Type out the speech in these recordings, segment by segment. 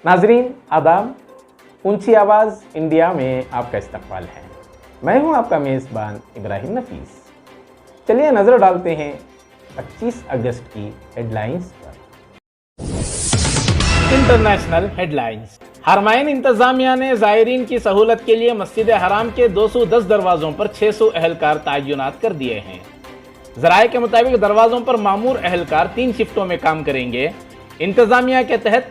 नाजरीन आदाब, ऊंची आवाज़ इंडिया में आपका इस्तकबाल है। मैं हूं आपका मेज़बान इब्राहिम नफीस। चलिए नज़र डालते हैं 25 अगस्त की हेडलाइंस पर। International headlines. हरमैन इंतज़ामिया ने ज़ायरीन की सहूलत के लिए मस्जिद हराम के 210 दरवाज़ों पर 600 अहलकार तैनात कर दिए हैं। ज़राए के मुताबिक दरवाज़ों पर मामूर अहलकार 3 शिफ्टों में काम करेंगे। इंतज़ामिया के तहत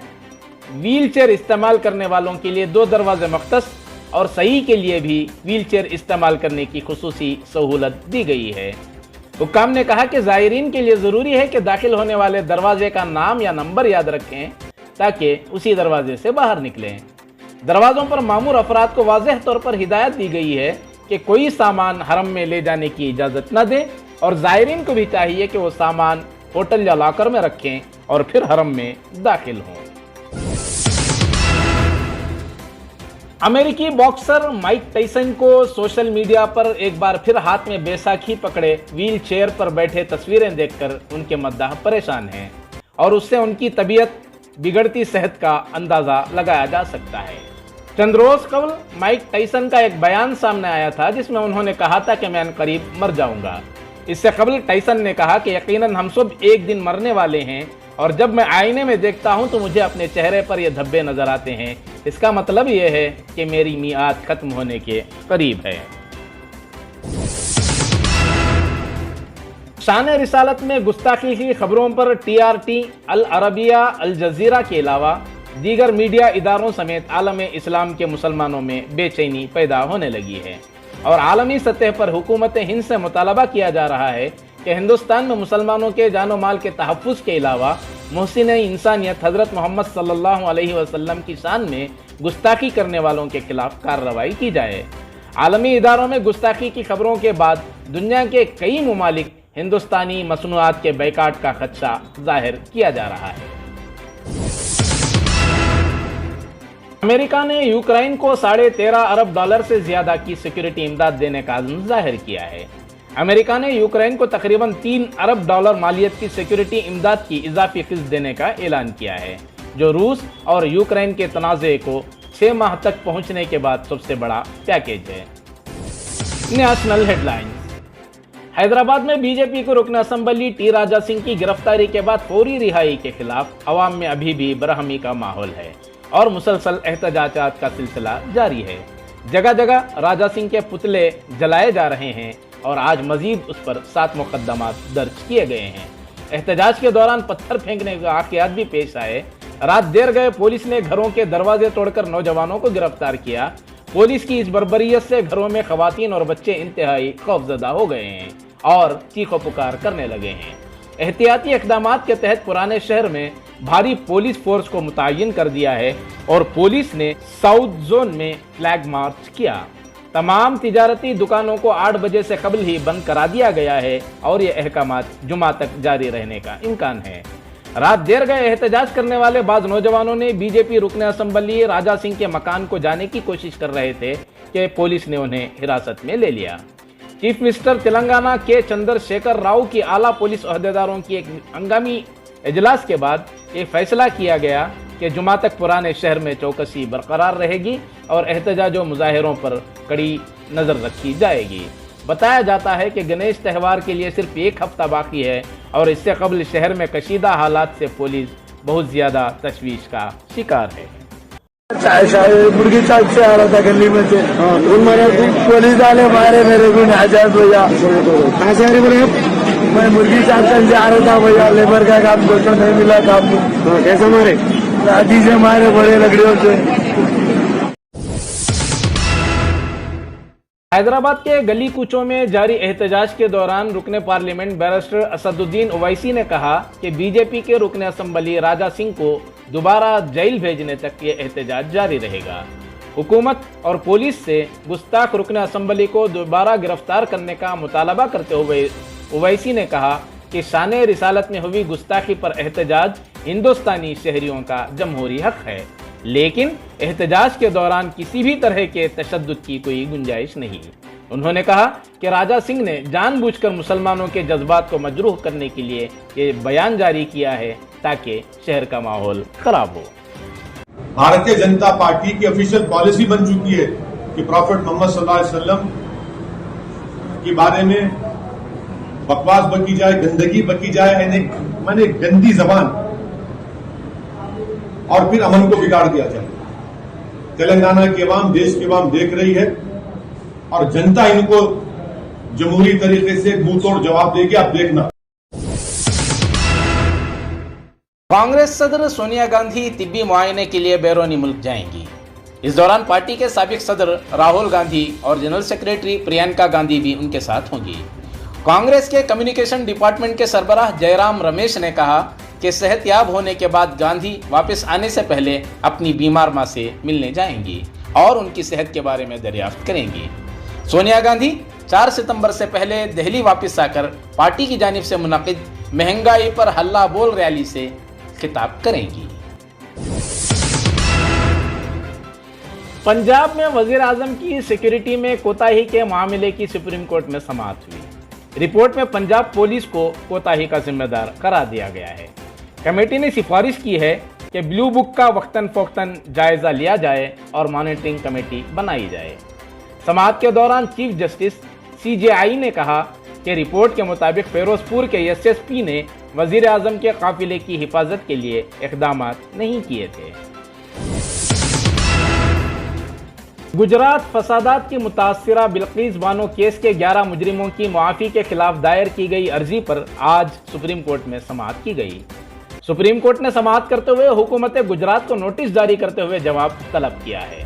व्हील चेयर इस्तेमाल करने वालों के लिए 2 दरवाजे मख्तस और सही के लिए भी व्हील चेयर इस्तेमाल करने की खुसूसी सहूलत दी गई है। हुक्काम ने कहा कि ज़ायरीन के लिए ज़रूरी है कि दाखिल होने वाले दरवाजे का नाम या नंबर याद रखें ताकि उसी दरवाजे से बाहर निकलें। दरवाज़ों पर मामूर अफराद को वाज़ेह तौर पर हिदायत दी गई है कि कोई सामान हरम में ले जाने की इजाज़त न दें और ज़ायरीन को भी चाहिए कि वो सामान होटल या लॉकर में रखें और फिर हरम में दाखिल हों। अमेरिकी बॉक्सर माइक टायसन को सोशल मीडिया पर एक बार फिर हाथ में बैसाखी पकड़े व्हील चेयर पर बैठे तस्वीरें देखकर उनके मद्दाह परेशान हैं और उससे उनकी तबीयत बिगड़ती सेहत का अंदाजा लगाया जा सकता है। चंद रोज कबल माइक टायसन का एक बयान सामने आया था जिसमें उन्होंने कहा था कि मैं करीब मर जाऊंगा। इससे कबल टायसन ने कहा कि यकीनन हम सब एक दिन मरने वाले हैं और जब मैं आईने में देखता हूं तो मुझे अपने चेहरे पर ये धब्बे नजर आते हैं। इसका मतलब ये है कि मेरी मियाद खत्म होने के करीब है। शान-ए रिसालत में गुस्ताखी की खबरों पर टीआरटी, अल अरबिया, अल जज़ीरा के अलावा दीगर मीडिया इदारों समेत आलम इस्लाम के मुसलमानों में बेचैनी पैदा होने लगी है और आलमी सतह पर हुकूमत हिंद से मुतालबा किया जा रहा है कि हिंदुस्तान में मुसलमानों के जानो माल के तहफ़्फ़ुज़ के अलावा मोहसिन इंसानियत हज़रत मोहम्मद सल्लल्लाहु अलैहि वसल्लम की शान में गुस्ताखी करने वालों के खिलाफ कार्रवाई की जाए। आलमी इदारों में गुस्ताखी की खबरों के बाद दुनिया के कई ममालिक हिंदुस्तानी मसनूआत के बैकाट का खदशा जाहिर किया जा रहा है। अमेरिका ने यूक्रेन को $13.5 अरब से ज्यादा की सिक्योरिटी इमदाद देने का अज़्म जाहिर किया है। अमेरिका ने यूक्रेन को तकरीबन $3 अरब मालियत की सिक्योरिटी इमदाद की इजाफी किस्त देने का ऐलान किया है, जो रूस और यूक्रेन के तनाज़े को 6 माह तक पहुंचने के बाद सबसे बड़ा पैकेज है। National headlines. हैदराबाद में बीजेपी के रुकन असम्बली टी राजा सिंह की गिरफ्तारी के बाद फौरी रिहाई के खिलाफ अवाम में अभी भी बरहमी का माहौल है और मुसलसल एहतजाजात का सिलसिला जारी है। जगह जगह राजा सिंह के पुतले जलाए जा रहे हैं और आज मजीद उस पर 7 मुकदमात दर्ज किए गए हैं। एहतजाज के दौरान पत्थर फेंकने के वाक़यात भी पेश आए। रात देर गए पुलिस ने घरों के दरवाजे तोड़कर नौजवानों को गिरफ्तार किया। पुलिस की इस बर्बरियत से घरों में खवातीन और बच्चे इंतहाई खौफजदा हो गए हैं और चीखो पुकार करने लगे हैं। एहतियाती इक़दामात के तहत पुराने शहर में भारी पुलिस फोर्स को मुतय्यन कर दिया है और पुलिस ने साउथ जोन में फ्लैग मार्च किया। तमाम तिजारती दुकानों को 8 बजे से कबल ही बंद करा दिया गया है और ये अहकामात जुमा तक जारी रहने का इम्कान है। रात देर गए एहतजाज करने वाले बाज़ नौजवानों ने बीजेपी रुकन असम्बली राजा सिंह के मकान को जाने की कोशिश कर रहे थे कि पुलिस ने उन्हें हिरासत में ले लिया। चीफ मिनिस्टर तेलंगाना के चंद्रशेखर राव की आला पुलिस अहदेदारों की एक हंगामी इजलास के बाद ये फैसला किया गया कि जुमा तक पुराने शहर में चौकसी बरकरार रहेगी और एहतजाजों मुजाहिरों पर कड़ी नज़र रखी जाएगी। बताया जाता है कि गणेश त्यौहार के लिए सिर्फ 1 हफ्ता बाकी है और इससे कबल शहर में कशीदा हालात से पुलिस बहुत ज़्यादा तशवीश का शिकार है। मुर्गी चाट से आ रहा था गली में से, पुलिस वाले मारे मेरे को हजार भैया। कहाँ से आ रहे बोले? मैं मुर्गी चाट से आ रहा था भैया, लेबर का काम करता नहीं मिला काम। कैसे मारे? लाठी से मारे, बड़े लकड़ियों से। हैदराबाद के गली कूचों में जारी एहतजाज के दौरान रुकने पार्लियामेंट बैरिस्टर असदुद्दीन ओवैसी ने कहा कि बीजेपी के रुकने असम्बली राजा सिंह को दोबारा जेल भेजने तक ये एहतजाज जारी रहेगा। हुकूमत और पुलिस से गुस्ताख रुकने असम्बली को दोबारा गिरफ्तार करने का मुतालबा करते हुए ओवैसी ने कहा कि शान-ए रिसालत में हुई गुस्ताखी पर एहतजाज हिंदुस्तानी शहरियों का जमहूरी हक है, लेकिन एहतजाज के दौरान किसी भी तरह के तशद्दुद की कोई गुंजाइश नहीं। उन्होंने कहा कि राजा सिंह ने जानबूझकर मुसलमानों के जज्बात को मजरूह करने के लिए ये बयान जारी किया है ताकि शहर का माहौल खराब हो। भारतीय जनता पार्टी की ऑफिशियल पॉलिसी बन चुकी है कि प्रॉफिट मोहम्मद सल्लल्लाहु अलैहि वसल्लम के बारे में बकवास बकी जाए, गंदगी बकी जाए, माने गंदी जबान, और फिर अमन को बिगाड़ दिया जाए। तेलंगाना की अवाम, देश की अवाम देख रही है और जनता इनको जमहूरी तरीके से मुंह तोड़ जवाब देगी। आप देखना। कांग्रेस सदर सोनिया गांधी तिब्बी मुआयने के लिए बैरूनी मुल्क जाएंगी। इस दौरान पार्टी के साबिक सदर राहुल गांधी और जनरल सेक्रेटरी प्रियंका गांधी भी उनके साथ होंगी। कांग्रेस के कम्युनिकेशन डिपार्टमेंट के सरबराह जयराम रमेश ने कहा कि सेहतयाब होने के बाद गांधी वापस आने से पहले अपनी बीमार मां से मिलने जाएंगी और उनकी सेहत के बारे में दरियाफ्त करेंगी। सोनिया गांधी 4 सितंबर से पहले दिल्ली वापस आकर पार्टी की जानिब से मुनक़िद महंगाई पर हल्ला बोल रैली से खिताब करेंगी। पंजाब में वजीर आजम की सिक्योरिटी में कोताही के मामले की सुप्रीम कोर्ट में समाअत हुई। रिपोर्ट में पंजाब पुलिस को कोताही का जिम्मेदार करार दिया गया है। कमेटी ने सिफारिश की है कि ब्लू बुक का वक्तन फ़ौक्तन जायजा लिया जाए और मॉनिटरिंग कमेटी बनाई जाए। समाअत के दौरान चीफ जस्टिस CJI ने कहा कि रिपोर्ट के मुताबिक फिरोजपुर के SSP ने वजीर आजम के काफिले की हिफाजत के लिए इक़दाम नहीं किए थे। गुजरात फसादात की मुतासिरा बिल्किस बानो केस के 11 मुजरिमों की मुआफ़ी के खिलाफ दायर की गई अर्जी पर आज सुप्रीम कोर्ट में समाअत की गई। सुप्रीम कोर्ट ने समाअत करते हुए हुकूमत गुजरात को नोटिस जारी करते हुए जवाब तलब किया है।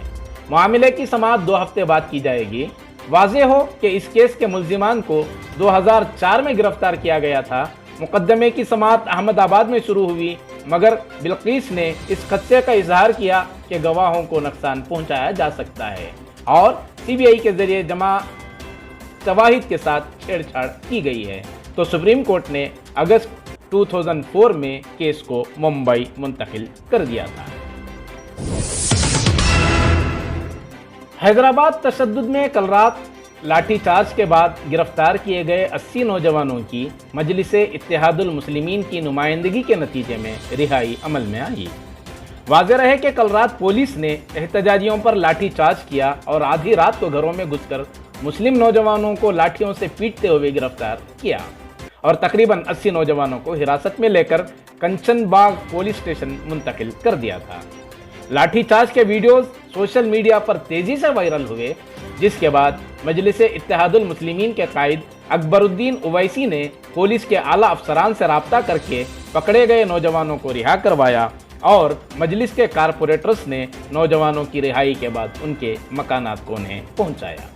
मामले की समाअत 2 हफ्ते बाद की जाएगी। वाज़ेह हो कि इस केस के मुल्जिमान को 2004 में गिरफ्तार किया गया था। मुकदमे की समाअत अहमदाबाद में शुरू हुई, मगर बिल्किस ने इस खदशे का इजहार किया कि गवाहों को नुकसान पहुंचाया जा सकता है और CBI के जरिए जमा शवाहिद के साथ छेड़छाड़ की गई है, तो सुप्रीम कोर्ट ने अगस्त 2004 में केस को मुंबई मुंतकिल कर दिया था। हैदराबाद तशद्दुद में कल रात लाठीचार्ज के बाद गिरफ्तार किए गए 80 नौजवानों की मजलिस इत्तेहादुल मुस्लिमीन की नुमाइंदगी के नतीजे में रिहाई अमल में आई। वाज़ेह रहे कि कल रात पुलिस ने एहतजाजियों पर लाठीचार्ज किया और आधी रात को घरों में घुसकर मुस्लिम नौजवानों को लाठियों से पीटते हुए गिरफ्तार किया और तकरीबन 80 नौजवानों को हिरासत में लेकर कंचनबाग पुलिस स्टेशन मुंतकिल कर दिया था। लाठीचार्ज के वीडियोस सोशल मीडिया पर तेजी से वायरल हुए, जिसके बाद मजलिस इत्तेहादुल मुस्लिमीन के कायद अकबरुद्दीन उवैसी ने पुलिस के आला अफसरान से राब्ता करके पकड़े गए नौजवानों को रिहा करवाया और मजलिस के कारपोरेटर्स ने नौजवानों की रिहाई के बाद उनके मकानात को उन्हें पहुंचाया।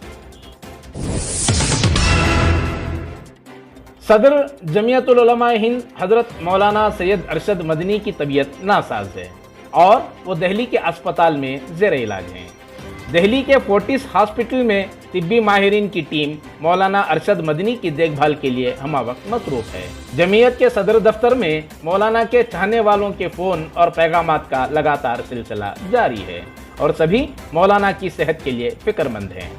सदर जमियतुल उलमा हिंद हजरत मौलाना सैयद अरशद मदनी की तबीयत नासाज है और वो दिल्ली के अस्पताल में ज़ेर इलाज हैं। दिल्ली के फोर्टिस हॉस्पिटल में तिब्बी माहिरीन की टीम मौलाना अरशद मदनी की देखभाल के लिए हमवक्त मसरूफ है। जमीयत के सदर दफ्तर में मौलाना के चाहने वालों के फ़ोन और पैगामात का लगातार सिलसिला जारी है और सभी मौलाना की सेहत के लिए फिक्रमंद हैं।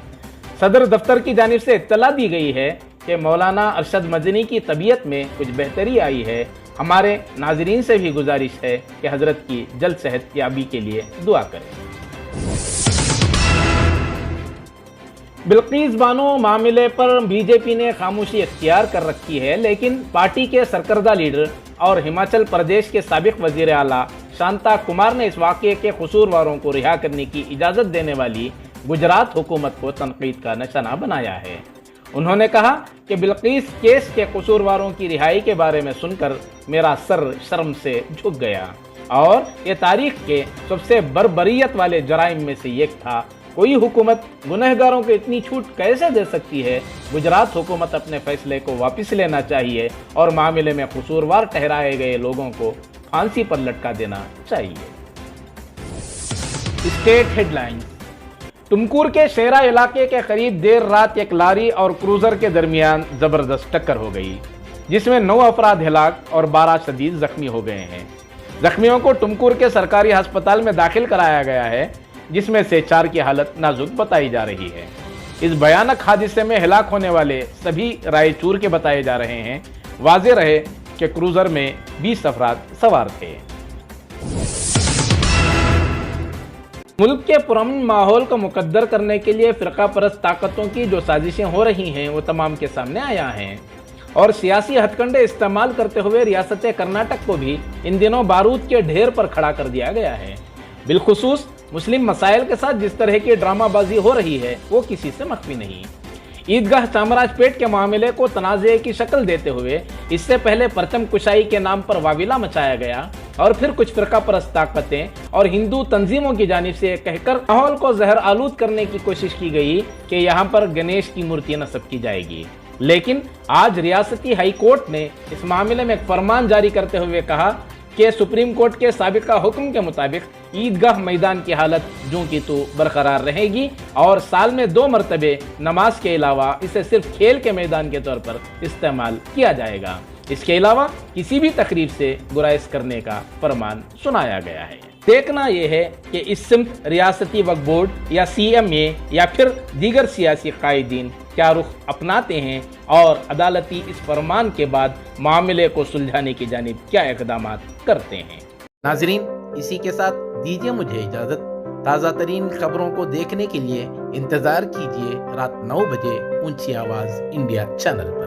सदर दफ्तर की जानिब से इत्तला दी गई है कि मौलाना अरशद मदनी की तबीयत में कुछ बेहतरी आई है। हमारे नाजरीन से भी गुजारिश है कि हजरत की जल्द सेहत याबी के लिए दुआ करें। बिल्किस बानो मामले पर बीजेपी ने खामोशी इख्तियार कर रखी है, लेकिन पार्टी के सरकर्दा लीडर और हिमाचल प्रदेश के साबिक वजीर आला शांता कुमार ने इस वाक़े के कसूरवारों को रिहा करने की इजाज़त देने वाली गुजरात हुकूमत को तनकीद का निशाना बनाया है। उन्होंने कहा कि बिल्किस केस के कसूरवारों की रिहाई के बारे में सुनकर मेरा सर शर्म से झुक गया और ये तारीख के सबसे बर्बरियत वाले जराइम में से एक था। कोई हुकूमत गुनहगारों को इतनी छूट कैसे दे सकती है? गुजरात हुकूमत अपने फैसले को वापस लेना चाहिए और मामले में कसूरवार ठहराए गए लोगों को फांसी पर लटका देना चाहिए। State headlines. तुमकुर के शेरा इलाके के करीब देर रात एक लारी और क्रूजर के दरमियान जबरदस्त टक्कर हो गई, जिसमें 9 अफराद हलाक और 12 शदीद जख्मी हो गए हैं। जख्मियों को तुमकुर के सरकारी अस्पताल में दाखिल कराया गया है, जिसमें से 4 की हालत नाजुक बताई जा रही है। इस भयानक हादसे में हलाक होने वाले सभी रायचूर के बताए जा रहे हैं। वाज़ेह रहे कि क्रूजर में 20 अफराद सवार थे। मुल्क के पुरअमन माहौल को मुकद्दर करने के लिए फिरका परस्त ताकतों की जो साजिशें हो रही हैं वो तमाम के सामने आया हैं और सियासी हथकंडे इस्तेमाल करते हुए रियासत कर्नाटक को भी इन दिनों बारूद के ढेर पर खड़ा कर दिया गया है। बिलखुसूस मुस्लिम मसाइल के साथ जिस तरह की ड्रामाबाजी हो रही है वो किसी से मख्फी नहीं। ईदगाह चामराजपेट के मामले को तनाज़े की शक्ल देते हुए इससे पहले परचम कुशाई के नाम पर वाविला मचाया गया और फिर कुछ फिरका परस्त ताकतें और हिंदू तंजीमों की जानिब से कहकर माहौल को जहर आलूद करने की कोशिश की गई कि यहाँ पर गणेश की मूर्ति नस्ब की जाएगी। लेकिन आज रियासती हाई कोर्ट ने इस मामले में एक फरमान जारी करते हुए कहा कि सुप्रीम कोर्ट के साबिका हुक्म के मुताबिक ईदगाह मैदान की हालत जो की तो बरकरार रहेगी और साल में 2 मरतबे नमाज के अलावा इसे सिर्फ खेल के मैदान के तौर पर इस्तेमाल किया जाएगा। इसके अलावा किसी भी तकरीब से गुराइश करने का फरमान सुनाया गया है। देखना यह है कि इस सिमत रियासती वक्फ बोर्ड या CMA या फिर दीगर सियासी कायदीन क्या रुख अपनाते हैं और अदालती इस फरमान के बाद मामले को सुलझाने की जानिब क्या इक़दाम करते हैं। नाजरीन, इसी के साथ दीजिए मुझे इजाज़त। ताज़ा तरीन खबरों को देखने के लिए इंतज़ार कीजिए रात 9 बजे ऊंची आवाज़ इंडिया चैनल।